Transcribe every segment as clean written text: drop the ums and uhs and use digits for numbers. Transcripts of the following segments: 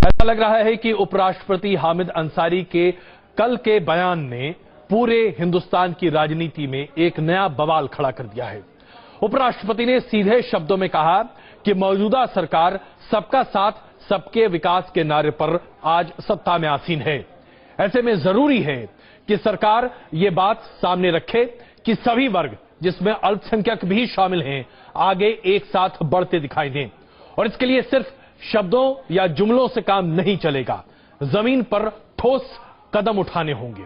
ऐसा लग रहा है कि उपराष्ट्रपति हामिद अंसारी के कल के बयान ने पूरे हिंदुस्तान की राजनीति में एक नया बवाल खड़ा कर दिया है। उपराष्ट्रपति ने सीधे शब्दों में कहा कि मौजूदा सरकार सबका साथ सबके विकास के नारे पर आज सत्ता में आसीन है। ऐसे में जरूरी है कि सरकार ये बात सामने रखे कि सभी वर्ग, जिसमें अल्पसंख्यक भी शामिल हैं, आगे एक साथ बढ़ते दिखाई दें। और इसके लिए सिर्फ शब्दों या जुमलों से काम नहीं चलेगा, जमीन पर ठोस कदम उठाने होंगे।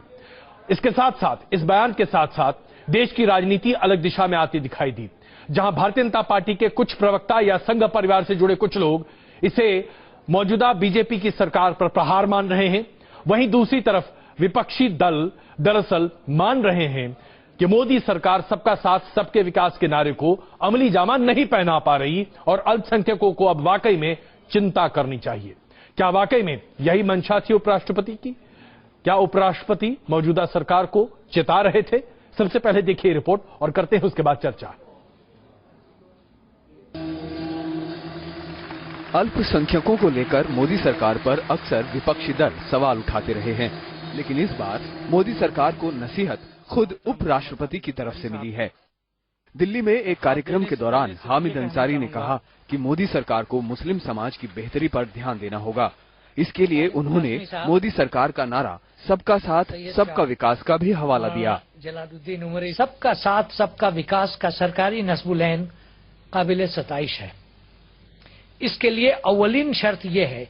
इसके साथ साथ, इस बयान के साथ साथ देश की राजनीति अलग दिशा में आती दिखाई दी, जहां भारतीय जनता पार्टी के कुछ प्रवक्ता या संघ परिवार से जुड़े कुछ लोग इसे मौजूदा बीजेपी की सरकार पर प्रहार मान रहे हैं। वहीं दूसरी तरफ विपक्षी दल दरअसल मान रहे हैं कि मोदी सरकार सबका साथ सबके विकास के नारे को अमली जामा नहीं पहना पा रही और अल्पसंख्यकों को अब वाकई में चिंता करनी चाहिए। क्या वाकई में यही मंशा थी उपराष्ट्रपति की? क्या उपराष्ट्रपति मौजूदा सरकार को चेता रहे थे? सबसे पहले देखिए रिपोर्ट और करते हैं उसके बाद चर्चा। अल्पसंख्यकों को लेकर मोदी सरकार पर अक्सर विपक्षी दल सवाल उठाते रहे हैं, लेकिन इस बार मोदी सरकार को नसीहत खुद उपराष्ट्रपति की तरफ से मिली है। दिल्ली में एक कार्यक्रम के दौरान हामिद अंसारी ने कहा कि मोदी सरकार को मुस्लिम समाज की बेहतरी पर ध्यान देना होगा। इसके लिए उन्होंने मोदी सरकार का नारा सबका साथ सबका विकास का भी हवाला दिया। सबका साथ सबका विकास का सरकारी नस्बुलैन काबिल सताइश है। इसके लिए अव्वलीन शर्त यह है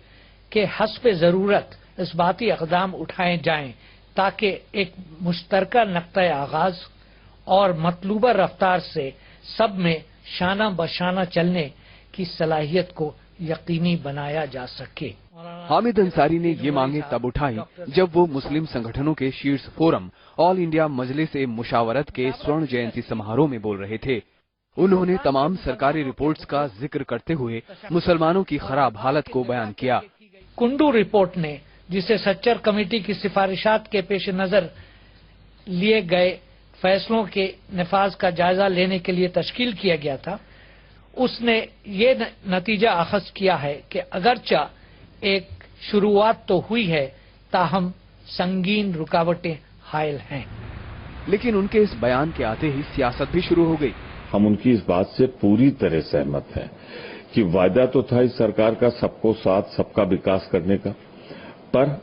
कि हस्ब जरूरत इस्बाती इक़दाम उठाए जाएं ताकि एक मुश्तरका नक्ता आगाज और मतलूबा रफ्तार से सब में शाना बशाना चलने की सलाहियत को यकीनी बनाया जा सके। हामिद अंसारी ने ये मांगे तब उठाई जब वो मुस्लिम संगठनों के शीर्ष फोरम ऑल इंडिया मजलिस-ए मुशावरत के स्वर्ण जयंती समारोह में बोल रहे थे। उन्होंने तमाम सरकारी रिपोर्ट्स का जिक्र करते हुए मुसलमानों की खराब हालत को बयान किया। कुंडू रिपोर्ट ने, जिसे सच्चर कमेटी की सिफारिशात के पेश नजर लिए गए फैसलों के नफाज का जायजा लेने के लिए तश्कील किया गया था, उसने ये नतीजा अखज़ किया है कि अगरचा एक शुरुआत तो हुई है, ताहम संगीन रुकावटें हायल हैं। लेकिन उनके इस बयान के आते ही सियासत भी शुरू हो गई। हम उनकी इस बात से पूरी तरह सहमत हैं कि वायदा तो था इस सरकार का सबको साथ सबका विकास करने का, पर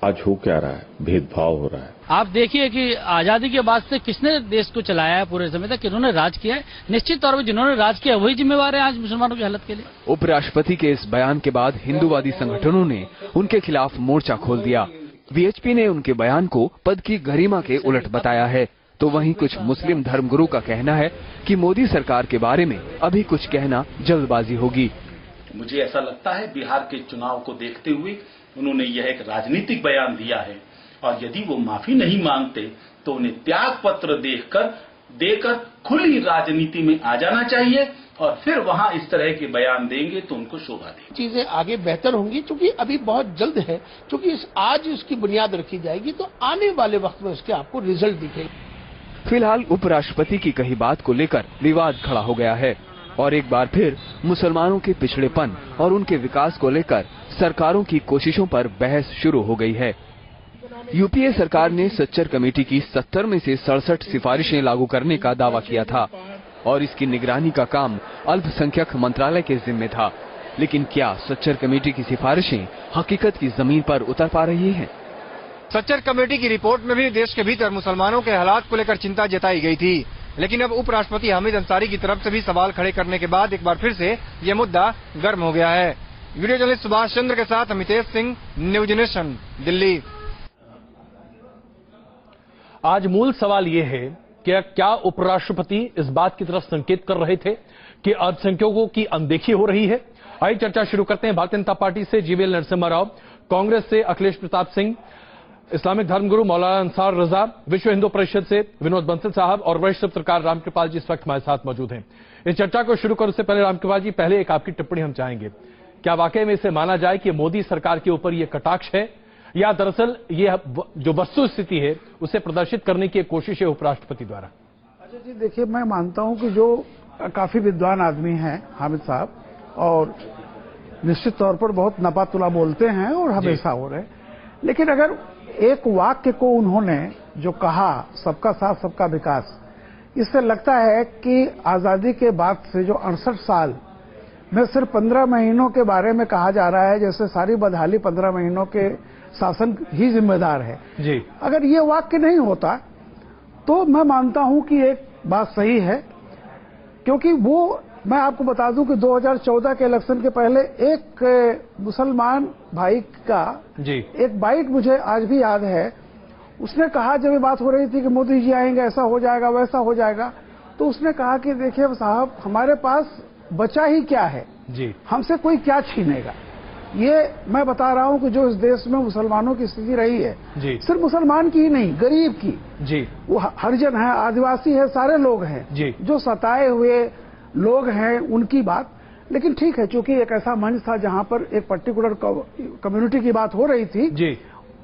आज हो क्या रहा है? भेदभाव हो रहा है। आप देखिए कि आजादी के बाद से किसने देश को चलाया है, पूरे समय तक किन्होंने राज किया है। निश्चित तौर पर जिन्होंने राज किया वही जिम्मेवार है आज मुसलमानों की हालत के लिए। उपराष्ट्रपति के इस बयान के बाद हिंदूवादी संगठनों ने उनके खिलाफ मोर्चा खोल दिया। वीएचपी ने उनके बयान को पद की गरिमा के उलट बताया है, तो वहीं कुछ मुस्लिम धर्मगुरु का कहना है कि मोदी सरकार के बारे में अभी कुछ कहना जल्दबाजी होगी। मुझे ऐसा लगता है बिहार के चुनाव को देखते हुए उन्होंने यह एक राजनीतिक बयान दिया है और यदि वो माफी नहीं मांगते तो उन्हें त्याग पत्र देकर खुली राजनीति में आ जाना चाहिए और फिर वहां इस तरह के बयान देंगे तो उनको शोभा देगी। चीजें आगे बेहतर होंगी, क्योंकि अभी बहुत जल्द है, क्योंकि आज इसकी बुनियाद रखी जाएगी तो आने वाले वक्त में उसके आपको रिजल्ट दिखेगा। फिलहाल उपराष्ट्रपति की कही बात को लेकर विवाद खड़ा हो गया है और एक बार फिर मुसलमानों के पिछड़ेपन और उनके विकास को लेकर सरकारों की कोशिशों पर बहस शुरू हो गई है। यूपीए सरकार ने सच्चर कमेटी की 70 में से 67 सिफारिशें लागू करने का दावा किया था और इसकी निगरानी का काम अल्पसंख्यक मंत्रालय के जिम्मे था। लेकिन क्या सच्चर कमेटी की सिफारिशें हकीकत की जमीन पर उतर पा रही हैं? सच्चर कमेटी की रिपोर्ट में भी देश के भीतर मुसलमानों के हालात को लेकर चिंता जताई गई थी, लेकिन अब उपराष्ट्रपति हामिद अंसारी की तरफ से भी सवाल खड़े करने के बाद एक बार फिर से ये मुद्दा गर्म हो गया है। वीडियो जर्नलिस्ट सुभाष चंद्र के साथ अमितेश सिंह, न्यूज नेशन, दिल्ली। आज मूल सवाल यह है कि क्या उपराष्ट्रपति इस बात की तरफ संकेत कर रहे थे कि अल्पसंख्यकों की अनदेखी हो रही है? आइए चर्चा शुरू करते हैं। भारतीय जनता पार्टी से जीवीएल नरसिम्हा राव, कांग्रेस से अखिलेश प्रताप सिंह, इस्लामिक धर्मगुरु मौलाना अंसार रजा, विश्व हिंदू परिषद से विनोद बंसल साहब और वरिष्ठ पत्रकार रामकृपाल जी इस वक्त हमारे साथ मौजूद हैं। इस चर्चा को शुरू करने से पहले रामकृपाल जी, पहले एक आपकी टिप्पणी हम चाहेंगे। क्या वाकई में इसे माना जाए कि मोदी सरकार के ऊपर यह कटाक्ष है या दरअसल ये जो वस्तु स्थिति है उसे प्रदर्शित करने की कोशिश है उपराष्ट्रपति द्वारा? अच्छा जी, देखिए, मैं मानता हूं कि जो काफी विद्वान आदमी हैं हामिद साहब, और निश्चित तौर पर बहुत नपातुला बोलते हैं और हमेशा हो रहे। लेकिन अगर एक वाक्य को उन्होंने जो कहा, सबका साथ सबका विकास, इससे लगता है कि आजादी के बाद से जो 68 साल में सिर्फ 15 महीनों के बारे में कहा जा रहा है, जैसे सारी बदहाली 15 महीनों के शासन ही जिम्मेदार है जी। अगर ये वाक्य नहीं होता तो मैं मानता हूं कि एक बात सही है, क्योंकि वो मैं आपको बता दूं कि 2014 के इलेक्शन के पहले एक मुसलमान भाई का जी एक बाइट मुझे आज भी याद है। उसने कहा, जब ये बात हो रही थी कि मोदी जी आएंगे, ऐसा हो जाएगा वैसा हो जाएगा, तो उसने कहा कि देखिए साहब, हमारे पास बचा ही क्या है जी, हमसे कोई क्या छीनेगा। ये मैं बता रहा हूं कि जो इस देश में मुसलमानों की स्थिति रही है जी, सिर्फ मुसलमान की ही नहीं, गरीब की जी, वो हरिजन है, आदिवासी है, सारे लोग हैं जी, जो सताए हुए लोग हैं, उनकी बात। लेकिन ठीक है, चूंकि एक ऐसा मंच था जहां पर एक पर्टिकुलर कम्युनिटी की बात हो रही थी जी,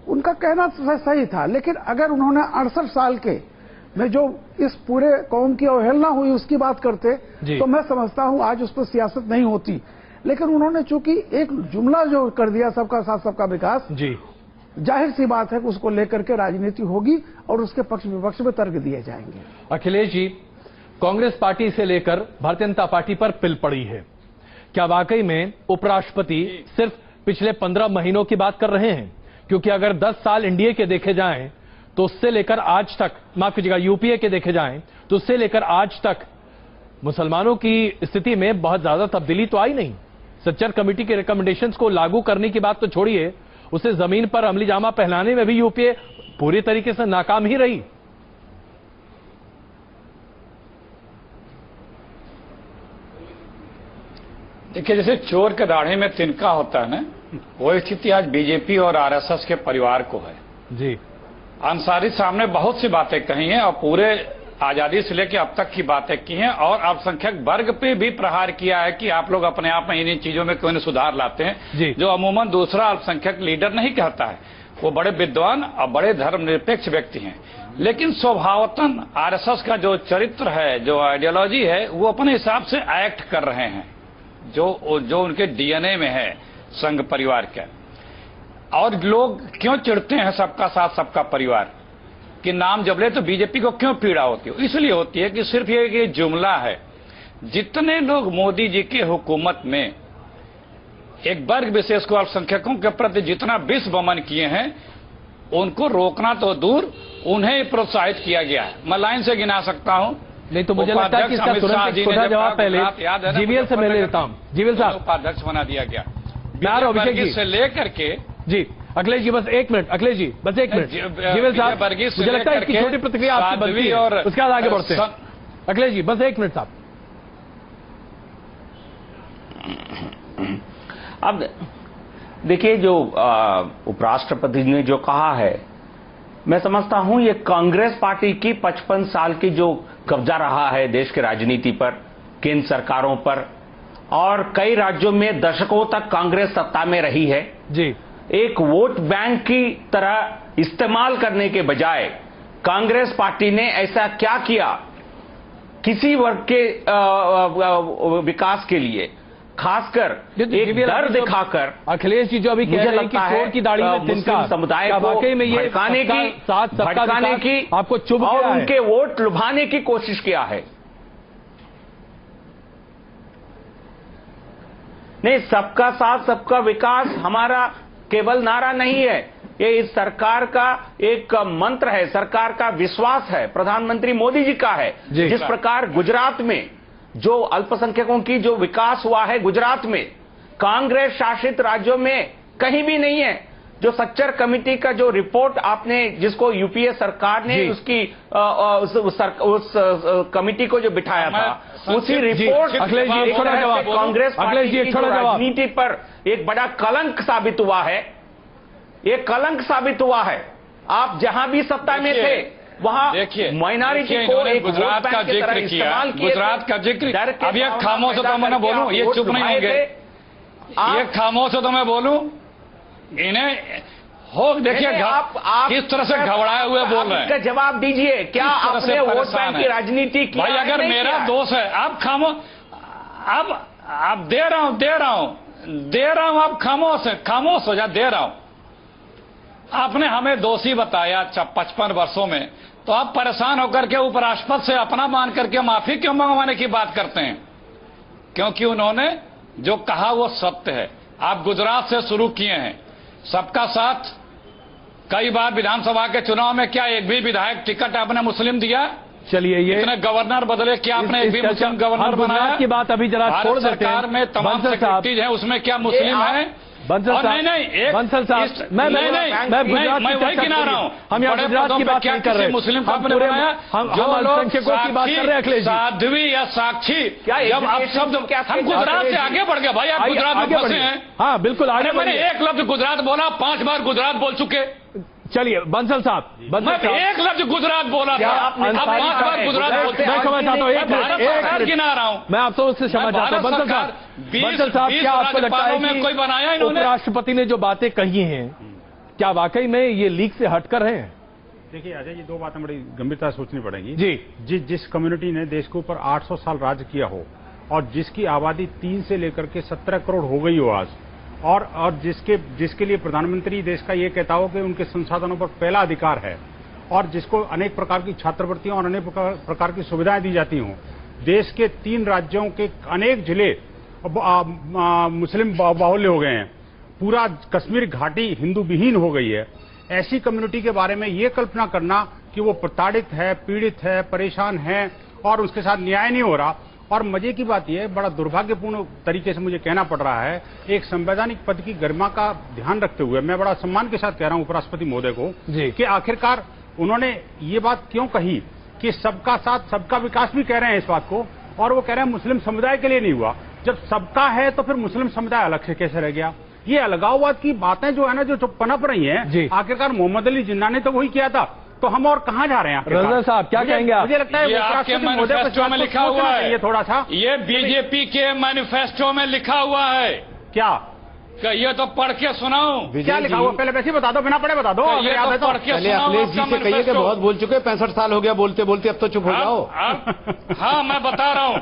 उनका कहना सही था। लेकिन अगर उन्होंने 68 साल के में जो इस पूरे कौम की अवहेलना हुई उसकी बात करते तो मैं समझता हूं आज उस पर सियासत नहीं होती। लेकिन उन्होंने चूंकि एक जुमला जो कर दिया, सबका साथ सबका विकास जी, जाहिर सी बात है कि उसको लेकर के राजनीति होगी और उसके पक्ष विपक्ष में तर्क दिए जाएंगे। अखिलेश जी, कांग्रेस पार्टी से लेकर भारतीय जनता पार्टी पर पिल पड़ी है। क्या वाकई में उपराष्ट्रपति सिर्फ पिछले 15 महीनों की बात कर रहे हैं? क्योंकि अगर 10 साल एनडीए के देखे जाएं तो उससे लेकर आज तक, माफ कीजिएगा यूपीए के देखे जाएं तो उससे लेकर आज तक मुसलमानों की स्थिति में बहुत ज्यादा तब्दीली तो आई नहीं। सच्चर कमेटी के रिकमेंडेशंस को लागू करने की बात तो छोड़िए, उसे जमीन पर अमली जामा पहनाने में भी यूपीए पूरी तरीके से नाकाम ही रही। देखिए, जैसे चोर के दाढ़े में तिनका होता है ना, वो स्थिति आज बीजेपी और आरएसएस के परिवार को है जी। अंसारी साहब ने बहुत सी बातें कही हैं और पूरे आजादी से लेकर अब तक की बातें की हैं और अल्पसंख्यक वर्ग पे भी प्रहार किया है कि आप लोग अपने आप में इन चीजों में क्यों नहीं सुधार लाते हैं, जो अमूमन दूसरा अल्पसंख्यक लीडर नहीं कहता है। वो बड़े विद्वान और बड़े धर्मनिरपेक्ष व्यक्ति हैं, लेकिन स्वभावतन आरएसएस का जो चरित्र है, जो आइडियोलॉजी है, वो अपने हिसाब से एक्ट कर रहे हैं, जो उनके डीएनए में है संघ परिवार का। और लोग क्यों चिढ़ते हैं सबका साथ सबका परिवार कि नाम जब ले तो बीजेपी को क्यों पीड़ा होती है? इसलिए होती है कि सिर्फ ये जुमला है। जितने लोग मोदी जी की हुकूमत में एक वर्ग विशेष को अल्पसंख्यकों के प्रति जितना विष वमन किए हैं, उनको रोकना तो दूर, उन्हें प्रोत्साहित किया गया है। मैं लाइन से गिना सकता हूं। नहीं तो मुझे लगता है कि इसका तुरंत एक छोटा जवाब पहले जीवीएल से मैं ले लेता हूं। जीवीएल साहब, उपाध्यक्ष बना दिया गया बिहार अभिषेक से लेकर के जी। अखिलेश जी बस एक मिनट, अखिलेश जी बस एक मिनट। जीवीएल साहब, मुझे लगता है इसकी छोटी प्रतिक्रिया आपकी बनती है और उसके बाद आगे बढ़ते हैं। अखिलेश जी बस एक मिनट साहब। अब देखिए, जो उपराष्ट्रपति ने जो कहा है, मैं समझता हूं ये कांग्रेस पार्टी की 55 साल की जो कब्जा रहा है देश के राजनीति पर, केंद्र सरकारों पर, और कई राज्यों में दशकों तक कांग्रेस सत्ता में रही है जी, एक वोट बैंक की तरह इस्तेमाल करने के बजाय कांग्रेस पार्टी ने ऐसा क्या किया किसी वर्ग के विकास के लिए, खासकर एक डर दिखाकर? अखिलेश जी जो अभी कह रहे हैं कि चोर की दाढ़ी में तिनका, समुदाय को भड़काने की आपको चुभ और उनके वोट लुभाने की कोशिश किया है। नहीं, सबका साथ सबका विकास हमारा केवल नारा नहीं है, ये इस सरकार का एक मंत्र है, सरकार का विश्वास है, प्रधानमंत्री मोदी जी का है। जिस प्रकार गुजरात में जो अल्पसंख्यकों की जो विकास हुआ है, गुजरात में कांग्रेस शासित राज्यों में कहीं भी नहीं है। जो सच्चर कमेटी का जो रिपोर्ट आपने, जिसको यूपीए सरकार ने उसकी उस कमेटी को जो बिठाया था, उसी रिपोर्ट कांग्रेस पार्टी की राजनीति पर एक बड़ा कलंक साबित हुआ है। ये कलंक साबित हुआ है। आप जहां भी सत्ता में थे वहां माइनॉरिटी को एक गुजरात का जिक्र किया, गुजरात का जिक्र। अब ये खामोश हो तो मैं बोलूं, ये चुप नहीं होंगे। ये खामोश हो तो मैं बोलूं, इन्हें हो देखिए आप किस तरह से घबराए हुए बोल रहे हैं। जवाब दीजिए, क्या आपने वोट बैंक की राजनीति की? भाई अगर मेरा दोष है, आप खामो, अब आप दे रहा हूं दे रहा हूं, आप खामोश हो जा, दे रहा हूं। आपने हमें दोषी बताया 55 वर्षों में, तो आप परेशान होकर के उपराष्ट्रपति से अपना मान करके माफी क्यों मंगवाने की बात करते हैं? क्योंकि उन्होंने जो कहा वो सत्य है। आप गुजरात से शुरू किए हैं सबका साथ। कई बार विधानसभा के चुनाव में क्या एक भी विधायक टिकट आपने मुस्लिम दिया? चलिए, ये इतने गवर्नर बदले, क्या आपने एक भी मुस्लिम गवर्नर बनाया? की बात अभी जरा छोड़ देते हैं। सरकार में तमाम सेक्रेटरीज हैं, उसमें क्या मुस्लिम है? बंसल साहब, नहीं, बंसल साहब, मैं वही गिना रहा हूं। हम यहाँ गुजरात की बात नहीं कर रहे, मुस्लिम हम पूरे जो अल्पसंख्यकों की बात कर रहे हैं। अखिलेश साध्वी या साक्षी, जब आप शब्द, हम गुजरात से आगे बढ़ गए भाई, आप गुजरात में फंसे हैं। हाँ बिल्कुल आगे। मैंने एक लफ्ज गुजरात बोला, 5 बार गुजरात बोल चुके। चलिए बंसल साहब, एक लफ्ज गुजरात बोला था, आप 5 बार गुजरात बोलते हैं। मैं क्षमा चाहता हूँ, एक गिना रहा हूं मैं आप सबसे क्षमा चाहता हूँ। बंसल साहब, क्या आपको लगता है कि कोई बनाया इन्होंने? उपराष्ट्रपति ने जो बातें कही हैं, क्या वाकई में ये लीक से हटकर हैं? देखिए अजय जी, 2 बातें बड़ी गंभीरता से सोचनी पड़ेगी जी। जिस कम्युनिटी ने देश के ऊपर 800 साल राज किया हो और जिसकी आबादी 3 से लेकर के 17 करोड़ हो गई हो आज, और जिसके लिए प्रधानमंत्री देश का ये कहता हो कि उनके संसाधनों पर पहला अधिकार है, और जिसको अनेक प्रकार की छात्रवृत्तियां और अनेक प्रकार की सुविधाएं दी जाती हों, देश के 3 राज्यों के अनेक जिले मुस्लिम बाहुल्य हो गए हैं, पूरा कश्मीर घाटी हिंदू विहीन हो गई है, ऐसी कम्युनिटी के बारे में ये कल्पना करना कि वो प्रताड़ित है, पीड़ित है, परेशान है और उसके साथ न्याय नहीं हो रहा। और मजे की बात यह, बड़ा दुर्भाग्यपूर्ण तरीके से मुझे कहना पड़ रहा है, एक संवैधानिक पद की गरिमा का ध्यान रखते हुए मैं बड़ा सम्मान के साथ कह रहा हूं उपराष्ट्रपति महोदय को कि आखिरकार उन्होंने ये बात क्यों कही कि सबका साथ सबका विकास भी कह रहे हैं इस बात को, और वो कह रहे हैं मुस्लिम समुदाय के लिए नहीं हुआ। जब सबका है तो फिर मुस्लिम समुदाय अलग से कैसे रह गया? ये अलगाववाद की बातें जो है ना, जो पनप रही हैं, आखिरकार मोहम्मद अली जिन्ना ने तो वही किया था, तो हम और कहां जा रहे हैं? रजा साहब क्या कहेंगे आप? मुझे लगता है ये आपके मैनिफेस्टो में लिखा हुआ है, ये थोड़ा सा, ये बीजेपी के मैनिफेस्टो में लिखा हुआ है। क्या ये तो पढ़ के सुनाऊं? क्या लिखा हुआ? पहले वैसे ही बता दो, बिना पढ़े बता दो। पढ़ के अखिलेश जी से कहिए कि बहुत बोल चुके, 65 साल हो गया बोलते बोलते, अब तो चुप हो जाओ। हाँ मैं बता रहा हूँ,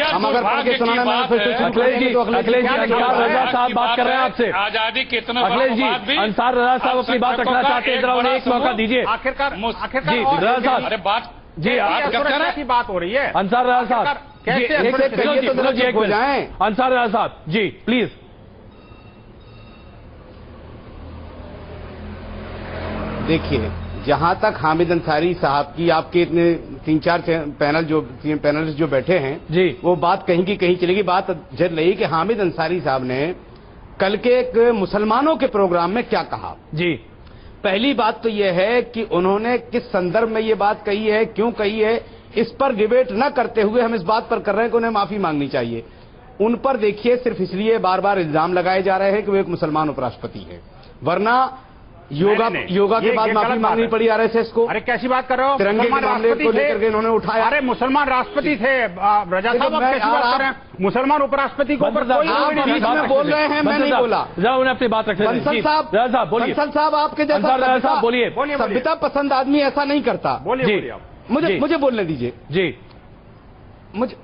हम अगर पढ़ के सुनाना अखिलेश जी, अंसार रजा साहब बात कर रहे हैं आपसे। आजादी कितना? अखिलेश जी, अंसार रजा साहब अपनी बात रखना चाहते हैं, जरा उन्हें एक मौका दीजिए। आखिरकार जी रजा साहब, अरे बात जी की बात हो रही है। अंसार रजा साहब कैसे हो जाए? अंसार रजा साहब जी प्लीज। देखिए, जहां तक हामिद अंसारी साहब की, आपके इतने 3-4 पैनलिस्ट जो बैठे हैं जी, वो बात कहीं की कहीं चलेगी। बात जब रही कि हामिद अंसारी साहब ने कल के एक मुसलमानों के प्रोग्राम में क्या कहा। जी, पहली बात तो यह है कि उन्होंने किस संदर्भ में ये बात कही है, क्यों कही है, इस पर डिबेट न करते हुए हम इस बात पर कर रहे हैं कि उन्हें माफी मांगनी चाहिए। उन पर देखिए सिर्फ इसलिए बार बार इल्जाम लगाए जा रहे हैं कि वो एक मुसलमान उपराष्ट्रपति है, वरना योगा के बाद माफी मांगनी पड़ी आरएसएस को। अरे कैसी बात कर रहे हो? तिरंगे के मामले को लेकर के इन्होंने उठाया। अरे मुसलमान राष्ट्रपति थे रजा साहब, आप कैसी बात कर रहे हैं? मुसलमान उपराष्ट्रपति को ऊपर कोई बीच में बोल रहे हैं, मैं नहीं बोला। जरा उन्हें अपनी बात रखने दीजिए। बंसल साहब आपके जैसा बोलिए, सभ्यता पसंद आदमी ऐसा नहीं करता। बोलिए, मुझे बोलने दीजिए जी। मुझे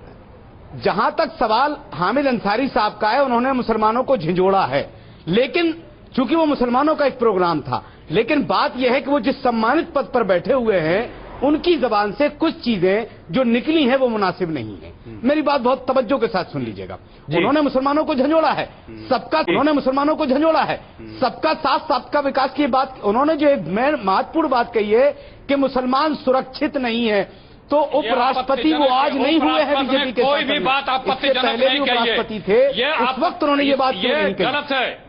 जहां तक सवाल हामिद अंसारी साहब का है, उन्होंने मुसलमानों को झिझोड़ा है, लेकिन चूंकि वो मुसलमानों का एक प्रोग्राम था, लेकिन बात यह है कि वो जिस सम्मानित पद पर बैठे हुए हैं उनकी जबान से कुछ चीजें जो निकली हैं वो मुनासिब नहीं है। मेरी बात बहुत तवज्जो के साथ सुन लीजिएगा। उन्होंने मुसलमानों को झंझोड़ा है, उन्होंने मुसलमानों को झंझोड़ा है, सबका साथ सबका विकास की बात। उन्होंने जो एक महत्वपूर्ण बात कही है कि मुसलमान सुरक्षित नहीं है, तो उपराष्ट्रपति वो आज नहीं हुए हैं बीजेपी के। कोई भी बात आपत्तिजनक पहले भी उपराष्ट्रपति थे, इस वक्त उन्होंने ये बात क्यों नहीं कही? गलत है।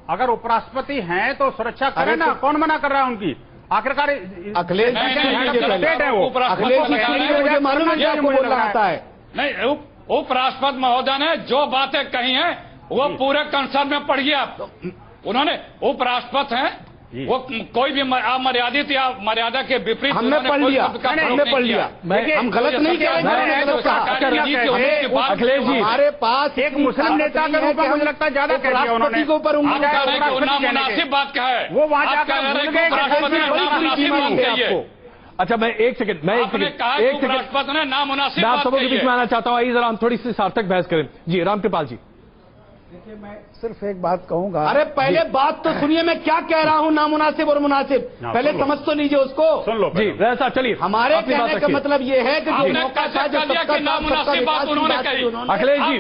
अगर उपराष्ट्रपति हैं तो सुरक्षा करें ना, कौन मना कर रहा है उनकी? आखिरकार अखिलेश मुझे मालूम है आपको बोल रहा है। नहीं, उपराष्ट्रपति महोदय ने जो बातें कही हैं वो पूरे कंसर्न में पढ़िए आप। उन्होंने उपराष्ट्रपति हैं, वो कोई भी अमर्यादित या मर्यादा के विपरीत हमने पढ़ लिया, हम गलत नहीं कह रहे। अखिलेश जी, हमारे पास एक मुस्लिम नेता का रूप में मुझे लगता है ज्यादा कह दिया उन्होंने। के ऊपर मुनासिब बात क्या है? वो वहां जाकर अच्छा मैं एक सेकंड उपराष्ट्रपति ने नामुनासिब मैं आप सबों के बीच में आना चाहता हूँ। आइए जरा हम थोड़ी सी सार्थक बहस करें। जी रामकृपाल जी। देखिए, मैं सिर्फ एक बात कहूंगा। अरे पहले बात तो सुनिए, मैं क्या कह रहा हूं, नामुनासिब और मुनासिब, पहले समझ तो लीजिए उसको। सुन लो जी साहब, चलिए हमारे कहने का मतलब ये है कि जो मौका था, जो नामुनासिब बात उन्होंने कही। अखिलेश जी,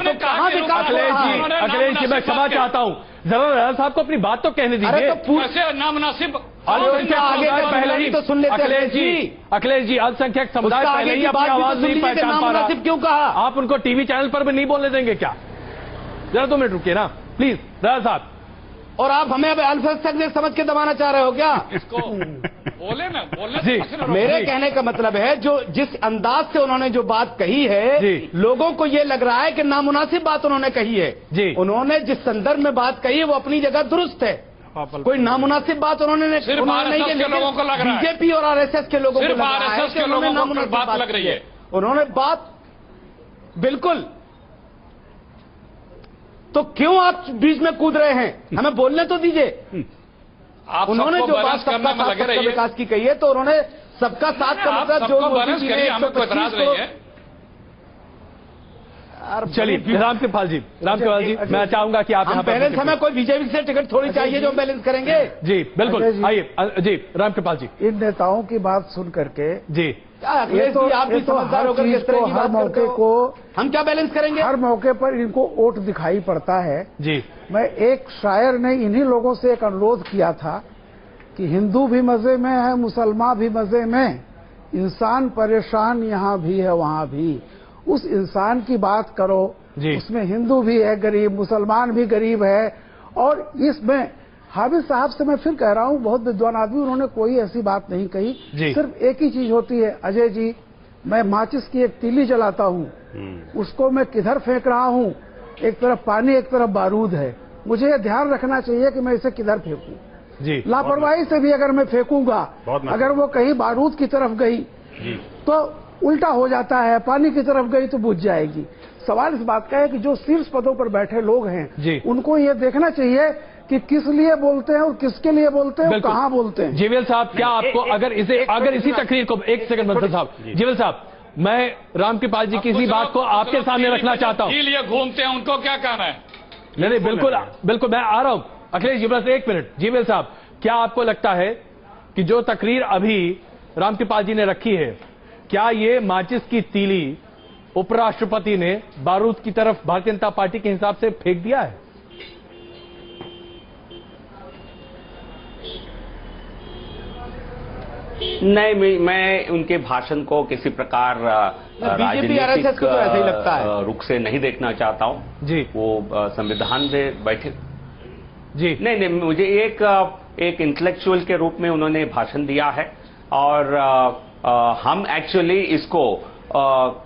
अखिलेश जी, मैं क्षमा चाहता हूँ, जरा राजा साहब को अपनी बात तो कहने दीजिए। नामुनासिब पहले ही तो सुन लेते। अखिलेश जी, अल्पसंख्यक समुदाय पहले ही अपनी आवाज नहीं पहचान पा रहा, क्यों कहा? आप उनको टीवी चैनल पर भी नहीं बोलने देंगे क्या? जरा 2 मिनट रुकिए ना प्लीज राजा साहब। और आप हमें अब अल्पसंख्यक समझ के दबाना चाह रहे हो क्या? इसको बोले ना, बोलने जी, मेरे कहने का मतलब है, जो जिस अंदाज से उन्होंने जो बात कही है, लोगों को ये लग रहा है कि नामुनासिब बात उन्होंने कही है। जी, उन्होंने जिस संदर्भ में बात कही है वो अपनी जगह दुरुस्त है, कोई नामुनासिब बात उन्होंने नहीं की। लोगों को लग रहा है, बीजेपी और आरएसएस के लोगों को लग रहा है कि उन्होंने नामुनासिब बात लग रही है। उन्होंने बात बिल्कुल, तो क्यों आप बीच में कूद रहे हैं? हमें बोलने तो दीजिए। उन्होंने जो बात सबका विकास की कही है, तो उन्होंने सबका साथ का मतलब जो चलिए रामकृपाल जी, मैं चाहूंगा कि आप बैलेंस, हमें कोई बीजेपी से टिकट थोड़ी चाहिए जो हम बैलेंस करेंगे। जी बिल्कुल, आइए जी रामकृपाल जी। इन नेताओं की बात सुन करके जी, ये तो आप भी समझदार होकर इस तरह की हर मौके को हम क्या बैलेंस करेंगे? हर मौके पर इनको वोट दिखाई पड़ता है। जी, मैं एक शायर ने इन्हीं लोगों से एक अनुरोध किया था कि हिंदू भी मजे में है, मुसलमान भी मजे में, इंसान परेशान यहाँ भी है वहाँ भी। उस इंसान की बात करो, उसमें हिंदू भी है गरीब, मुसलमान भी गरीब है। और इसमें हामिद साहब से मैं फिर कह रहा हूँ, बहुत विद्वान आदमी, उन्होंने कोई ऐसी बात नहीं कही। सिर्फ एक ही चीज होती है, अजय जी, मैं माचिस की एक तीली जलाता हूँ, उसको मैं किधर फेंक रहा हूँ, एक तरफ पानी एक तरफ बारूद है, मुझे ये ध्यान रखना चाहिए कि मैं इसे किधर फेंकूं। लापरवाही से भी अगर मैं फेंकूंगा, अगर वो कहीं बारूद की तरफ गई तो उल्टा हो जाता है, पानी की तरफ गई तो बुझ जाएगी। सवाल इस बात का है कि जो शीर्ष पदों पर बैठे लोग हैं, उनको ये देखना चाहिए कि किस लिए बोलते हैं और किसके लिए बोलते हैं और कहाँ बोलते हैं। जीवेल साहब, क्या आपको अगर इसी तकरीर को, एक सेकंड बंसल साहब, जीवेल साहब, मैं रामकृपाल जी की इसी बात को आपके सामने रखना चाहता हूँ। लिए घूमते हैं, उनको क्या कहना है? नहीं, बिल्कुल मैं आ रहा हूँ। अखिलेश जी, बस 1 मिनट। जीवेल साहब, क्या आपको लगता है कि जो तकरीर अभी रामकृपाल जी ने रखी है, क्या ये माचिस की तीली उपराष्ट्रपति ने बारूद की तरफ भारतीय जनता पार्टी के हिसाब से फेंक दिया है? नहीं, मैं उनके भाषण को किसी प्रकार राजनीतिक रुख से नहीं देखना चाहता हूं। जी, वो संविधान में बैठे जी, नहीं, मुझे एक इंटेलेक्चुअल के रूप में उन्होंने भाषण दिया है। और हम एक्चुअली इसको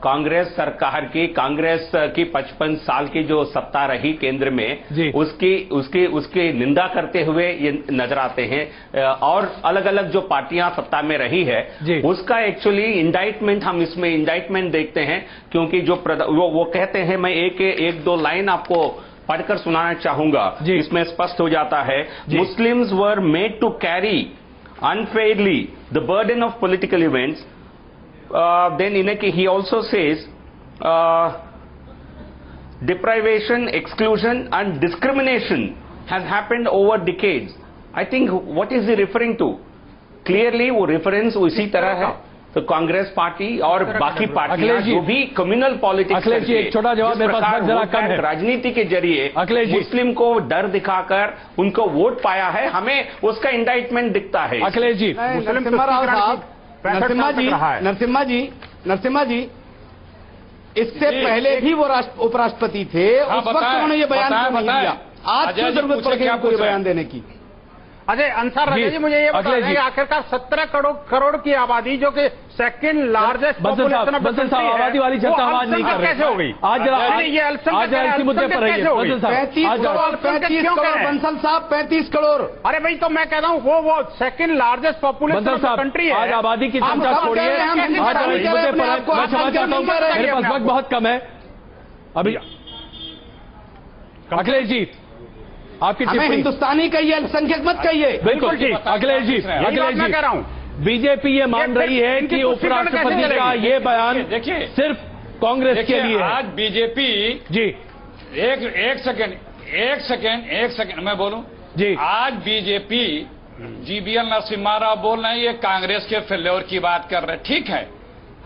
कांग्रेस सरकार की, कांग्रेस की 55 साल की जो सत्ता रही केंद्र में, उसकी निंदा करते हुए ये नजर आते हैं। और अलग अलग जो पार्टियां सत्ता में रही है, उसका एक्चुअली इंडाइटमेंट, हम इसमें इंडाइटमेंट देखते हैं। क्योंकि जो वो कहते हैं, मैं एक दो लाइन आपको पढ़कर सुनाना चाहूंगा, इसमें स्पष्ट हो जाता है। Muslims were made to carry unfairly the burden of political events. Then he also says deprivation, exclusion and discrimination has happened over decades. I think what is he referring to? Clearly वो reference उसी तरह है। तो Congress party और बाकी पार्टियां जो भी कम्युनल पॉलिटिक्स, एक छोटा जवाब मेरे पास जरा कम है, राजनीति के जरिए मुस्लिम को डर दिखाकर उनको वोट पाया है, हमें उसका इंडाइटमेंट दिखता है। अखिलेश जी, नरसिम्हा जी, इससे पहले भी वो उपराष्ट्रपति थे, उस वक्त उन्होंने ये बयान क्यों नहीं दिया? आज क्यों जरूरत पड़ गई आपको ये बयान देने की? अजय अंसार राजा जी, मुझे ये बताइए, आखिरकार 17 करोड़ की आबादी, जो कि second largest population of Bansal साहब, आबादी वाली जनता आवाज नहीं कर रही, कैसे हो गई? आज इसी मुद्दे पर रहिए बंसल साहब। 35 करोड़ बंसल साहब, 35 करोड़। अरे भाई, तो मैं कह रहा हूँ वो second largest population of country है। आज आबादी की चर्चा छोड़िए, आज इस मुद्दे पर मैं क्षमा चाहता हूँ, मेरे पास वक्त बहुत कम है अभी। अखिलेश जी, आपकी हमें हिंदुस्तानी कहिए, अल्पसंख्यक मत कहिए। बिल्कुल जी, अखिलेश जी, मैं कह रहा हूँ, बीजेपी ये मान रही है कि उपराष्ट्रपति का ये बयान सिर्फ कांग्रेस के लिए है। आज बीजेपी जी, एक सेकेंड, एक सेकेंड मैं बोलूं जी। आज बीजेपी जीबीएल नरसिम्हा राव बोल रहे हैं ये कांग्रेस के फेल्योर की बात कर रहे हैं। ठीक है,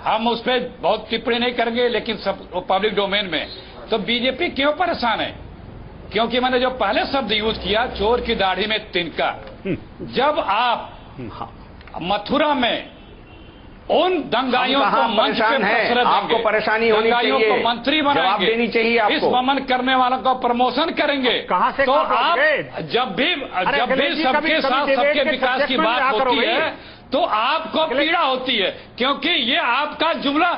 हम उस पर बहुत टिप्पणी नहीं करेंगे, लेकिन सब पब्लिक डोमेन में। तो बीजेपी क्यों परेशान है? क्योंकि मैंने जो पहले शब्द यूज किया, चोर की दाढ़ी में तिनका। जब आप मथुरा में उन दंगाइयों को मंच पे प्रश्रय आपको परेशानी होनी चाहिए, दंगाइयों को मंत्री जवाब बनाएंगे, देनी चाहिए आपको। इस वमन करने वालों का प्रमोशन करेंगे। कहां से तो आप जब भी सबके साथ सबके विकास की बात होती है तो आपको पीड़ा होती है, क्योंकि ये आपका जुमला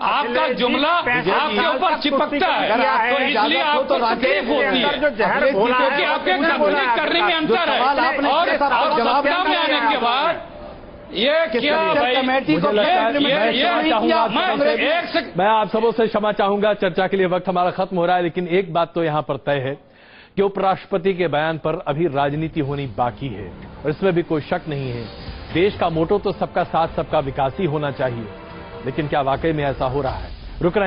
आपके ऊपर चिपकता है, तो इसलिए आपको तकलीफ होती है, क्योंकि आपके करने में अंतर है और सत्ता में आने के बाद ये क्या भाई? मुझे लगता है मैं आप सबों से क्षमा चाहूंगा, चर्चा के लिए वक्त हमारा खत्म हो रहा है, लेकिन एक बात तो यहां पर तय है कि उपराष्ट्रपति के बयान पर अभी राजनीति होनी बाकी है और इसमें भी कोई शक नहीं है। देश का मोटो तो सबका साथ सबका विकास ही होना चाहिए, लेकिन क्या वाकई में ऐसा हो रहा है? रुक रहे